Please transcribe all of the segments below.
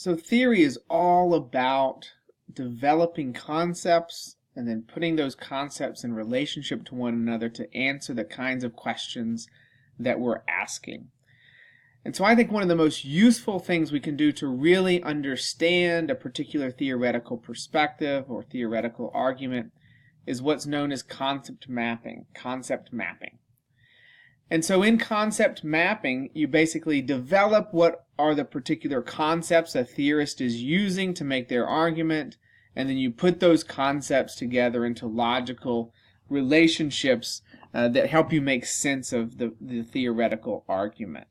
So theory is all about developing concepts and then putting those concepts in relationship to one another to answer the kinds of questions that we're asking. And so I think one of the most useful things we can do to really understand a particular theoretical perspective or theoretical argument is what's known as concept mapping. And so in concept mapping, you basically develop what are the particular concepts a theorist is using to make their argument, and then you put those concepts together into logical relationships that help you make sense of the theoretical argument.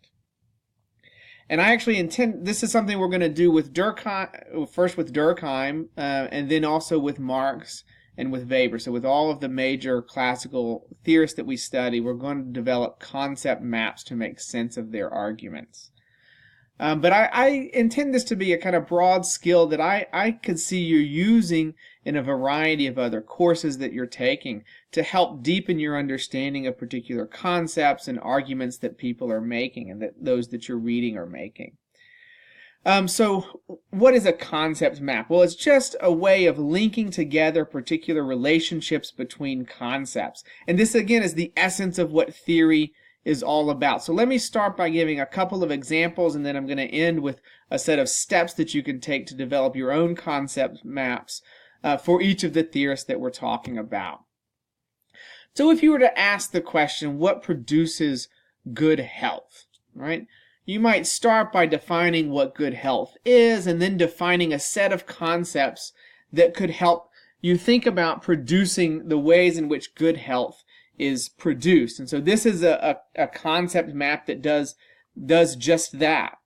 And I actually intend, this is something we're going to do with Durkheim, first with Durkheim, and then also with Marx and with Weber. So with all of the major classical theorists that we study, we're going to develop concept maps to make sense of their arguments. But I intend this to be a kind of broad skill that I could see you using in a variety of other courses that you're taking to help deepen your understanding of particular concepts and arguments that people are making and that those that you're reading are making. So what is a concept map? Well, it's just a way of linking together particular relationships between concepts. And this, again, is the essence of what theory is all about. So let me start by giving a couple of examples, and then I'm going to end with a set of steps that you can take to develop your own concept maps for each of the theorists that we're talking about. So if you were to ask the question, what produces good health, right? You might start by defining what good health is, and then defining a set of concepts that could help you think about producing the ways in which good health is produced. And so this is a concept map that does just that.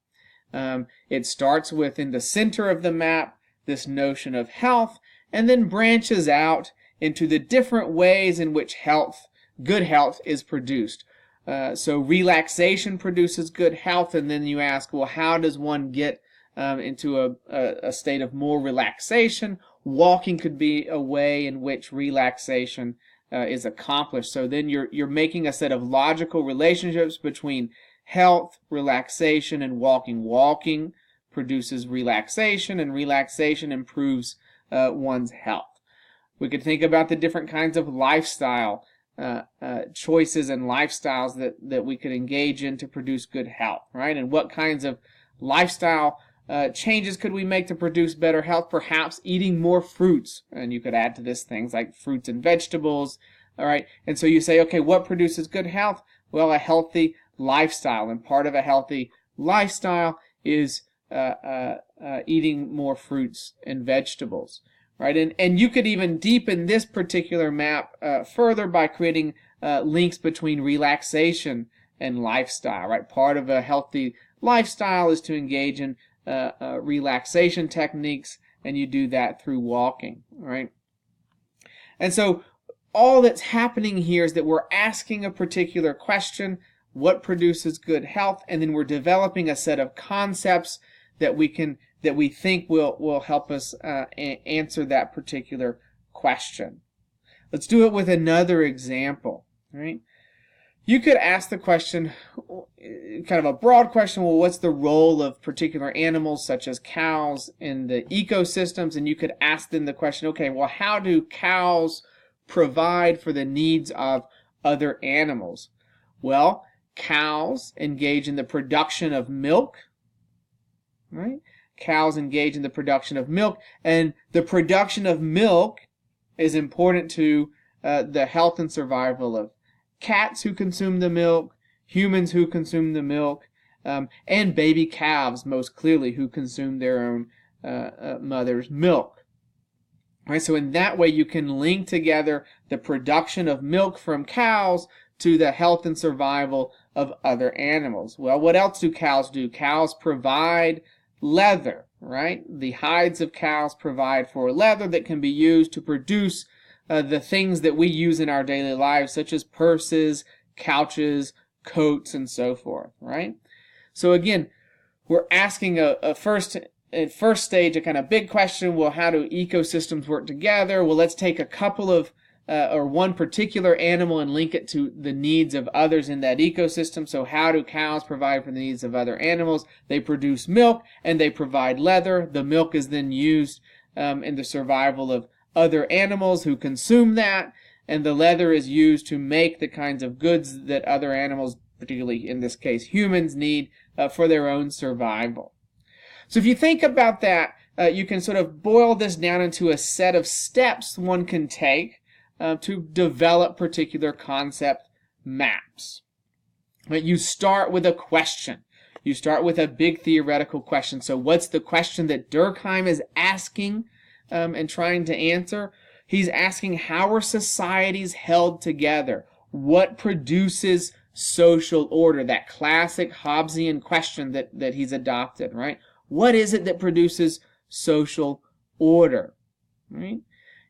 It starts with, in the center of the map, this notion of health, and then branches out into the different ways in which good health is produced. So relaxation produces good health, and then you ask, well, how does one get into a state of more relaxation? Walking could be a way in which relaxation is accomplished. So then you're making a set of logical relationships between health, relaxation, and walking. Walking produces relaxation, and relaxation improves one's health. We could think about the different kinds of lifestyle choices and lifestyles that we could engage in to produce good health, right? And what kinds of lifestyle changes could we make to produce better health? Perhaps eating more fruits, and you could add to this things like fruits and vegetables, all right? And so you say, okay, what produces good health? Well, a healthy lifestyle, and part of a healthy lifestyle is eating more fruits and vegetables, right? And you could even deepen this particular map further by creating links between relaxation and lifestyle, right? Part of a healthy lifestyle is to engage in relaxation techniques, and you do that through walking, right? And so all that's happening here is that we're asking a particular question, what produces good health, and then we're developing a set of concepts that we think will help us answer that particular question. Let's do it with another example, right? You could ask the question, kind of a broad question, well, what's the role of particular animals such as cows in the ecosystems? And you could ask them the question, okay, well, how do cows provide for the needs of other animals? Well, cows engage in the production of milk, right? Cows engage in the production of milk, and the production of milk is important to the health and survival of cats who consume the milk, humans who consume the milk, and baby calves, most clearly, who consume their own mother's milk. Right, so in that way, you can link together the production of milk from cows to the health and survival of other animals. Well, what else do cows do? Cows provide leather, right? The hides of cows provide for leather that can be used to produce the things that we use in our daily lives, such as purses, couches, coats, and so forth, right? So again, we're asking at first stage a kind of big question, well, how do ecosystems work together? Well, let's take a couple of or one particular animal and link it to the needs of others in that ecosystem. So how do cows provide for the needs of other animals? They produce milk and they provide leather. The milk is then used in the survival of other animals who consume that, and the leather is used to make the kinds of goods that other animals, particularly in this case humans, need for their own survival. So if you think about that, you can sort of boil this down into a set of steps one can take to develop particular concept maps. But you start with a question. You start with a big theoretical question. So what's the question that Durkheim is asking and trying to answer? He's asking, how are societies held together? What produces social order? That classic Hobbesian question that he's adopted, right? What is it that produces social order? Right?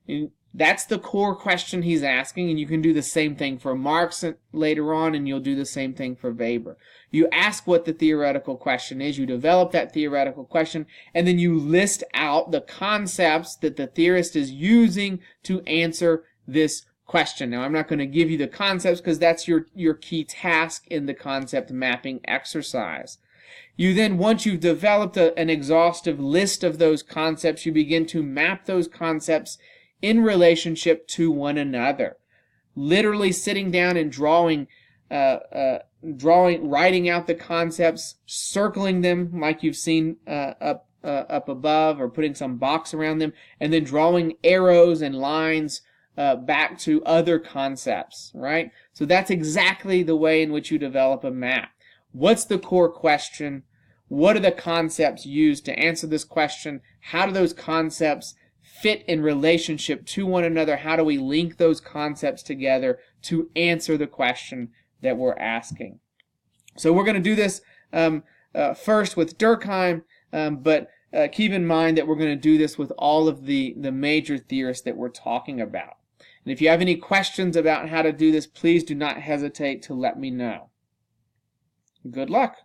And that's the core question he's asking, and you can do the same thing for Marx later on, and you'll do the same thing for Weber. You ask what the theoretical question is, you develop that theoretical question, and then you list out the concepts that the theorist is using to answer this question. Now, I'm not going to give you the concepts because that's your key task in the concept mapping exercise. You then, once you've developed an exhaustive list of those concepts, you begin to map those concepts in relationship to one another. Literally sitting down and writing out the concepts, circling them like you've seen up above, or putting some box around them, and then drawing arrows and lines back to other concepts, right? So that's exactly the way in which you develop a map. What's the core question? What are the concepts used to answer this question? How do those concepts fit in relationship to one another? How do we link those concepts together to answer the question that we're asking? So we're going to do this first with Durkheim, but keep in mind that we're going to do this with all of the major theorists that we're talking about. And if you have any questions about how to do this, please do not hesitate to let me know. Good luck.